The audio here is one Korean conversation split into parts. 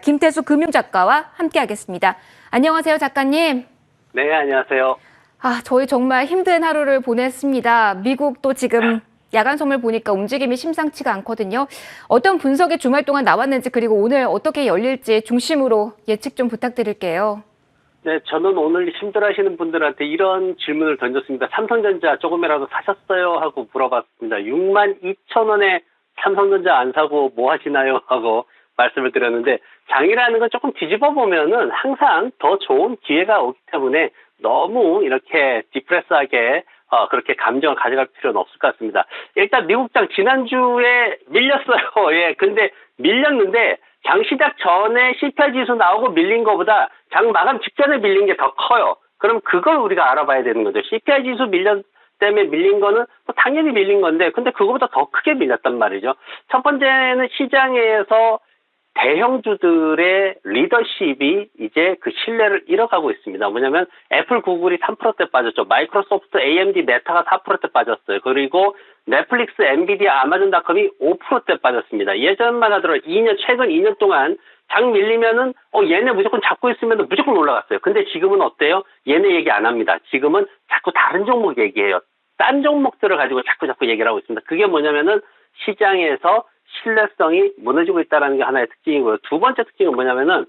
김태수 금융작가와 함께하겠습니다. 안녕하세요, 작가님. 네, 안녕하세요. 저희 정말 힘든 하루를 보냈습니다. 미국도 지금 야간 선물 보니까 움직임이 심상치가 않거든요. 어떤 분석이 주말 동안 나왔는지 그리고 오늘 어떻게 열릴지 중심으로 예측 좀 부탁드릴게요. 네, 저는 오늘 힘들어하시는 분들한테 이런 질문을 던졌습니다. 삼성전자 조금이라도 사셨어요? 하고 물어봤습니다. 62,000원에 삼성전자 안 사고 뭐 하시나요? 하고 말씀을 드렸는데, 장이라는 건 조금 뒤집어 보면은 항상 더 좋은 기회가 오기 때문에 너무 이렇게 디프레스하게 그렇게 감정을 가져갈 필요는 없을 것 같습니다. 일단 미국장 지난주에 밀렸어요. 예, 근데 밀렸는데 장 시작 전에 CPI 지수 나오고 밀린 것보다 장 마감 직전에 밀린 게 더 커요. 그럼 그걸 우리가 알아봐야 되는 거죠. CPI 지수 때문에 밀린 거는 뭐 당연히 밀린 건데, 근데 그거보다 더 크게 밀렸단 말이죠. 첫 번째는 시장에서 대형주들의 리더십이 이제 그 신뢰를 잃어가고 있습니다. 뭐냐면 애플, 구글이 3%대 빠졌죠. 마이크로소프트, AMD, 메타가 4%대 빠졌어요. 그리고 넷플릭스, 엔비디아, 아마존닷컴이 5%대 빠졌습니다. 예전만 하더라도 최근 2년 동안 장 밀리면은 얘네 무조건 잡고 있으면 무조건 올라갔어요. 근데 지금은 어때요? 얘네 얘기 안 합니다. 지금은 자꾸 다른 종목 얘기해요. 딴 종목들을 가지고 자꾸 얘기를 하고 있습니다. 그게 뭐냐면은 시장에서 신뢰성이 무너지고 있다는 게 하나의 특징이고요. 두 번째 특징은 뭐냐면은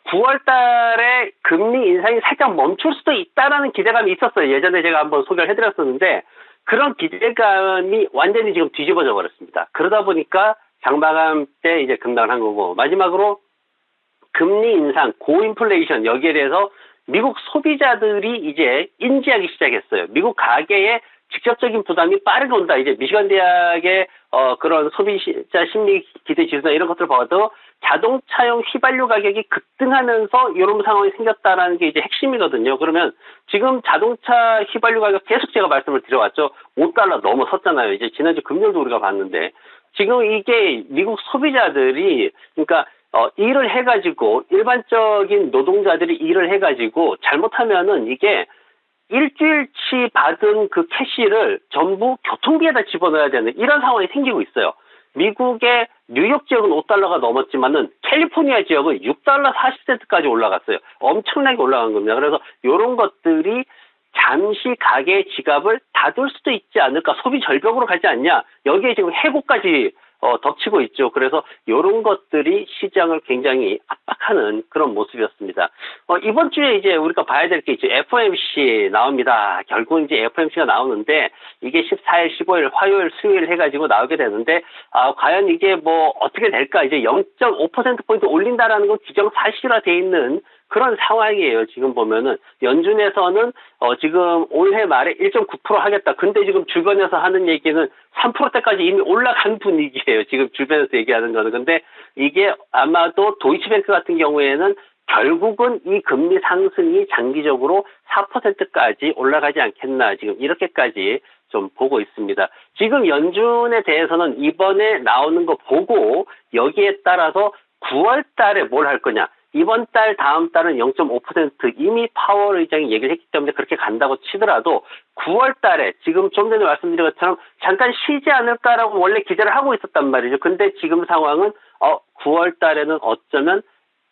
9월 달에 금리 인상이 살짝 멈출 수도 있다라는 기대감이 있었어요. 예전에 제가 한번 소개를 해드렸었는데, 그런 기대감이 완전히 지금 뒤집어져 버렸습니다. 그러다 보니까 장마감 때 이제 급락을 한 거고, 마지막으로 금리 인상, 고인플레이션, 여기에 대해서 미국 소비자들이 이제 인지하기 시작했어요. 미국 가계에 직접적인 부담이 빠르게 온다. 이제 미시간 대학의 그런 소비자 심리 기대 지수나 이런 것들을 봐도 자동차용 휘발유 가격이 급등하면서 이런 상황이 생겼다라는 게 이제 핵심이거든요. 그러면 지금 자동차 휘발유 가격 계속 제가 말씀을 드려왔죠. $5 넘어섰잖아요. 이제 지난주 금요일도 우리가 봤는데, 지금 이게 미국 소비자들이, 그러니까 일을 해가지고, 일반적인 노동자들이 일을 해가지고 잘못하면은 이게 일주일치 받은 그 캐시를 전부 교통비에다 집어넣어야 되는 이런 상황이 생기고 있어요. 미국의 뉴욕 지역은 $5가 넘었지만은 캘리포니아 지역은 $6 40센트까지 올라갔어요. 엄청나게 올라간 겁니다. 그래서 이런 것들이 잠시 가게의 지갑을 닫을 수도 있지 않을까, 소비 절벽으로 가지 않냐, 여기에 지금 해고까지 덮치고 있죠. 그래서 이런 것들이 시장을 굉장히 압박하는 그런 모습이었습니다. 이번 주에 이제 우리가 봐야 될 게 이제 FOMC 나옵니다. 결국 이제 FOMC가 나오는데, 이게 14일, 15일, 화요일, 수요일 해가지고 나오게 되는데, 과연 이게 뭐 어떻게 될까? 이제 0.5%포인트 올린다라는 건 기정사실화되어 있는 그런 상황이에요. 지금 보면은 연준에서는 지금 올해 말에 1.9% 하겠다. 근데 지금 주변에서 하는 얘기는 3%대까지 이미 올라간 분위기예요. 지금 주변에서 얘기하는 거는. 근데 이게 아마도 도이치뱅크 같은 경우에는 결국은 이 금리 상승이 장기적으로 4%까지 올라가지 않겠나, 지금 이렇게까지 좀 보고 있습니다. 지금 연준에 대해서는 이번에 나오는 거 보고 여기에 따라서 9월 달에 뭘 할 거냐, 이번 달, 다음 달은 0.5% 이미 파월 의장이 얘기를 했기 때문에 그렇게 간다고 치더라도 9월 달에 지금 좀 전에 말씀드린 것처럼 잠깐 쉬지 않을까라고 원래 기대를 하고 있었단 말이죠. 근데 지금 상황은 9월 달에는 어쩌면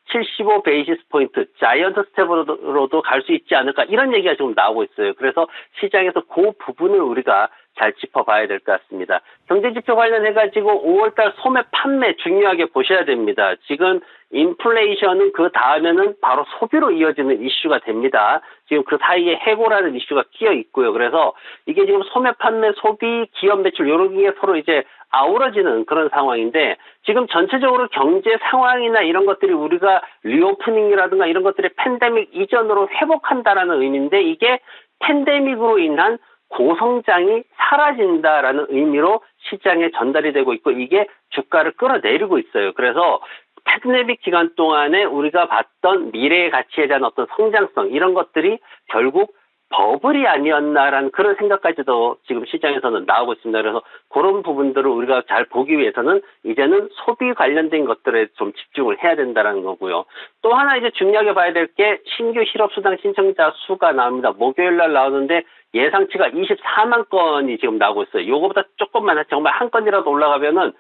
75 베이시스 포인트 자이언트 스텝으로도 갈 수 있지 않을까, 이런 얘기가 지금 나오고 있어요. 그래서 시장에서 그 부분을 우리가 잘 짚어봐야 될 것 같습니다. 경제지표 관련해가지고 5월달 소매 판매 중요하게 보셔야 됩니다. 지금 인플레이션은 그 다음에는 바로 소비로 이어지는 이슈가 됩니다. 지금 그 사이에 해고라는 이슈가 끼어 있고요. 그래서 이게 지금 소매 판매, 소비, 기업 매출 이런 게 서로 이제 아우러지는 그런 상황인데, 지금 전체적으로 경제 상황이나 이런 것들이 우리가 리오프닝이라든가 이런 것들이 팬데믹 이전으로 회복한다라는 의미인데, 이게 팬데믹으로 인한 고성장이 사라진다라는 의미로 시장에 전달이 되고 있고, 이게 주가를 끌어내리고 있어요. 그래서 팬데믹 기간 동안에 우리가 봤던 미래의 가치에 대한 어떤 성장성, 이런 것들이 결국 버블이 아니었나라는 그런 생각까지도 지금 시장에서는 나오고 있습니다. 그래서 그런 부분들을 우리가 잘 보기 위해서는 이제는 소비 관련된 것들에 좀 집중을 해야 된다는 거고요. 또 하나 이제 중요하게 봐야 될 게 신규 실업수당 신청자 수가 나옵니다. 목요일 날 나오는데 예상치가 24만 건이 지금 나오고 있어요. 요거보다 조금만, 정말 한 건이라도 올라가면은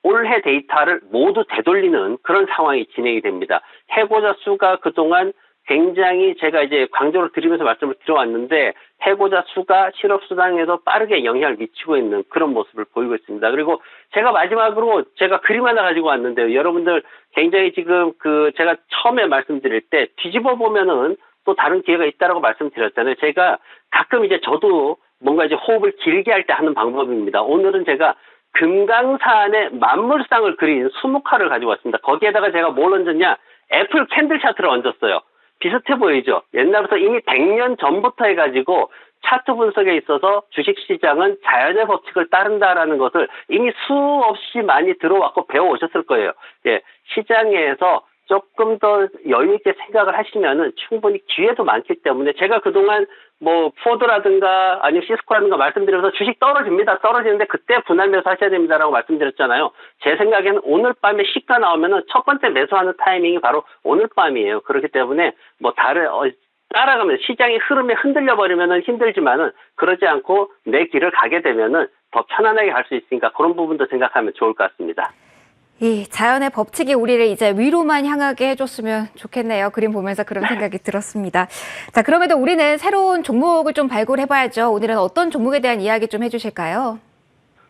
올해 데이터를 모두 되돌리는 그런 상황이 진행이 됩니다. 해고자 수가 그동안 굉장히 제가 이제 강조를 드리면서 말씀을 드려왔는데 해고자 수가 실업수당에도 빠르게 영향을 미치고 있는 그런 모습을 보이고 있습니다. 그리고 제가 마지막으로 제가 그림 하나 가지고 왔는데요. 여러분들 굉장히 지금 제가 처음에 말씀드릴 때 뒤집어 보면은 또 다른 기회가 있다라고 말씀드렸잖아요. 제가 가끔 이제 저도 뭔가 이제 호흡을 길게 할 때 하는 방법입니다. 오늘은 제가 금강산의 만물상을 그린 수묵화를 가지고 왔습니다. 거기에다가 제가 뭘 얹었냐? 애플 캔들 차트를 얹었어요. 비슷해 보이죠? 옛날부터 이미 100년 전부터 해가지고 차트 분석에 있어서 주식시장은 자연의 법칙을 따른다라는 것을 이미 수없이 많이 들어왔고 배워오셨을 거예요. 예, 시장에서 조금 더 여유 있게 생각을 하시면은 충분히 기회도 많기 때문에 제가 그동안 뭐 포드라든가 아니면 시스코라든가 말씀드려서 주식 떨어집니다. 떨어지는데 그때 분할매수 하셔야 됩니다라고 말씀드렸잖아요. 제 생각에는 오늘 밤에 시가 나오면은 첫 번째 매수하는 타이밍이 바로 오늘 밤이에요. 그렇기 때문에 뭐 따라가면 시장의 흐름에 흔들려 버리면은 힘들지만은 그러지 않고 내 길을 가게 되면은 더 편안하게 갈 수 있으니까 그런 부분도 생각하면 좋을 것 같습니다. 이 자연의 법칙이 우리를 이제 위로만 향하게 해줬으면 좋겠네요. 그림 보면서 그런 생각이 들었습니다. 자, 그럼에도 우리는 새로운 종목을 좀 발굴해봐야죠. 오늘은 어떤 종목에 대한 이야기 좀 해주실까요?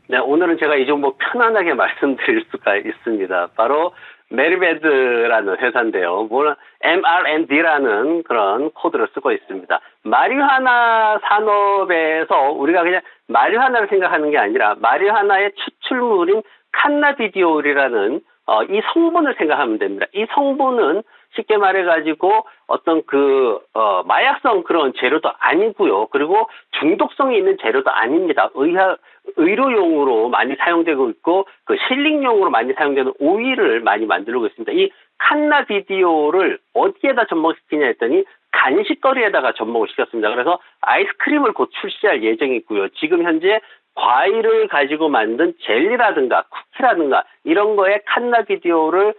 네, 오늘은 제가 이 종목 편안하게 말씀드릴 수가 있습니다. 바로 메리베드라는 회사인데요. 물론 MRND라는 그런 코드를 쓰고 있습니다. 마리화나 산업에서 우리가 그냥 마리화나를 생각하는 게 아니라 마리화나의 추출물인 칸나비디올이라는 이 성분을 생각하면 됩니다. 이 성분은 쉽게 말해가지고 어떤 마약성 그런 재료도 아니고요. 그리고 중독성이 있는 재료도 아닙니다. 의료용으로 많이 사용되고 있고 힐링용으로 많이 사용되는 오일을 많이 만들고 있습니다. 이 칸나비디올을 어디에다 접목시키냐 했더니 간식거리에다가 접목을 시켰습니다. 그래서 아이스크림을 곧 출시할 예정이고요. 지금 현재 과일을 가지고 만든 젤리라든가 쿠키라든가 이런 거에 칸나비디올을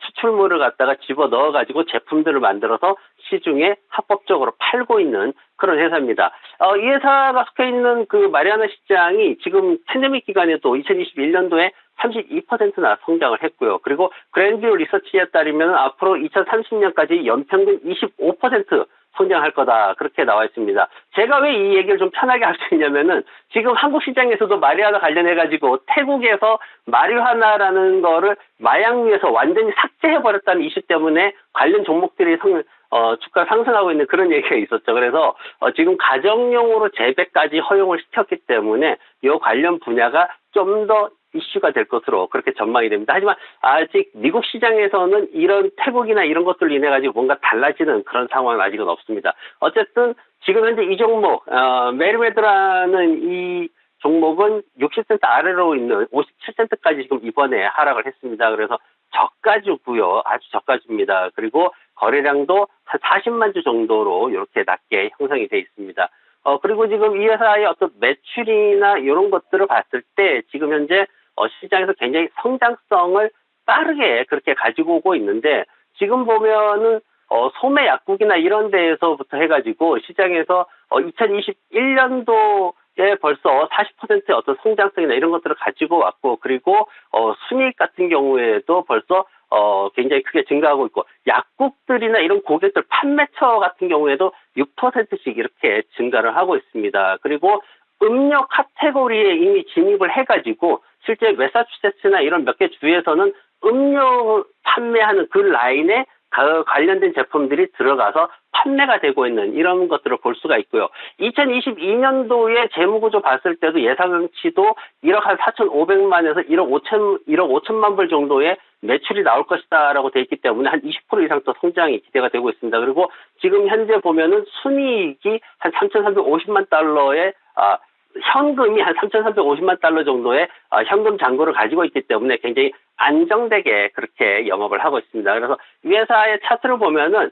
추출물을 갖다가 집어 넣어가지고 제품들을 만들어서 시중에 합법적으로 팔고 있는 그런 회사입니다. 이 회사가 속해 있는 마리아나 시장이 지금 팬데믹 기간에도 2021년도에 32%나 성장을 했고요. 그리고 그랜디오 리서치에 따르면 앞으로 2030년까지 연평균 25% 성장할 거다 그렇게 나와 있습니다. 제가 왜 이 얘기를 좀 편하게 할 수 있냐면은 지금 한국 시장에서도 마리화나 관련해 가지고 태국에서 마리화나라는 거를 마약류에서 완전히 삭제해 버렸다는 이슈 때문에 관련 종목들이 주가 상승하고 있는 그런 얘기가 있었죠. 그래서 지금 가정용으로 재배까지 허용을 시켰기 때문에 이 관련 분야가 좀 더 이슈가 될 것으로 그렇게 전망이 됩니다. 하지만 아직 미국 시장에서는 이런 태국이나 이런 것들로 인해 가지고 뭔가 달라지는 그런 상황은 아직은 없습니다. 어쨌든 지금 현재 이 종목 메리웨드라는 이 종목은 60센트 아래로 있는 57센트까지 지금 이번에 하락을 했습니다. 그래서 저가주고요. 아주 저가주입니다. 그리고 거래량도 한 40만 주 정도로 이렇게 낮게 형성이 되어 있습니다. 그리고 지금 이 회사의 어떤 매출이나 이런 것들을 봤을 때 지금 현재 시장에서 굉장히 성장성을 빠르게 그렇게 가지고 오고 있는데 지금 보면은 소매 약국이나 이런 데에서부터 해가지고 시장에서 2021년도에 벌써 40%의 어떤 성장성이나 이런 것들을 가지고 왔고 그리고 순이익 같은 경우에도 벌써 굉장히 크게 증가하고 있고 약국들이나 이런 고객들 판매처 같은 경우에도 6%씩 이렇게 증가를 하고 있습니다. 그리고 음료 카테고리에 이미 진입을 해가지고 실제 매사추세츠나 이런 몇 개 주에서는 음료 판매하는 그 라인에 관련된 제품들이 들어가서 판매가 되고 있는 이런 것들을 볼 수가 있고요. 2022년도에 재무구조 봤을 때도 예상치도 1억 한 4,500만에서 1억 5천만 불 정도의 매출이 나올 것이다라고 돼 있기 때문에 한 20% 이상 또 성장이 기대가 되고 있습니다. 그리고 지금 현재 보면은 순이익이 한 3,350만 달러의 현금이 한 3,350만 달러 정도의 현금 잔고를 가지고 있기 때문에 굉장히 안정되게 그렇게 영업을 하고 있습니다. 그래서 이 회사의 차트를 보면은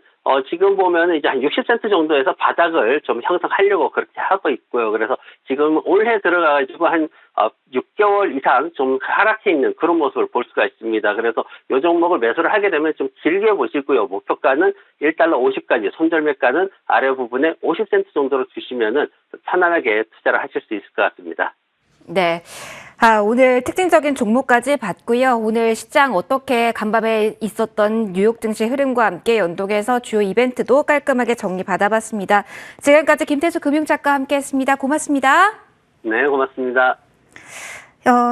지금 보면은 이제 한 60센트 정도에서 바닥을 좀 형성하려고 그렇게 하고 있고요. 그래서 지금 올해 들어가가지고 한 6개월 이상 좀 하락해 있는 그런 모습을 볼 수가 있습니다. 그래서 이 종목을 매수를 하게 되면 좀 길게 보시고요. 목표가는 1달러 50까지, 손절매가는 아래 부분에 50센트 정도로 주시면은 편안하게 투자를 하실 수 있을 것 같습니다. 네. 오늘 특징적인 종목까지 봤고요. 오늘 시장 어떻게 간밤에 있었던 뉴욕 증시 흐름과 함께 연동해서 주요 이벤트도 깔끔하게 정리 받아봤습니다. 지금까지 김태수 금융작가와 함께했습니다. 고맙습니다. 네, 고맙습니다.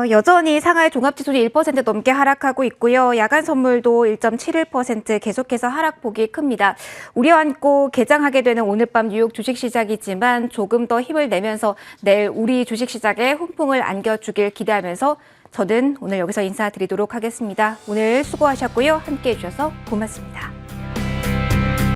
여전히 상하이 종합지수는 1% 넘게 하락하고 있고요. 야간 선물도 1.71% 계속해서 하락폭이 큽니다. 우려 안고 개장하게 되는 오늘 밤 뉴욕 주식시장이지만 조금 더 힘을 내면서 내일 우리 주식시장에 훈풍을 안겨주길 기대하면서 저는 오늘 여기서 인사드리도록 하겠습니다. 오늘 수고하셨고요. 함께해 주셔서 고맙습니다.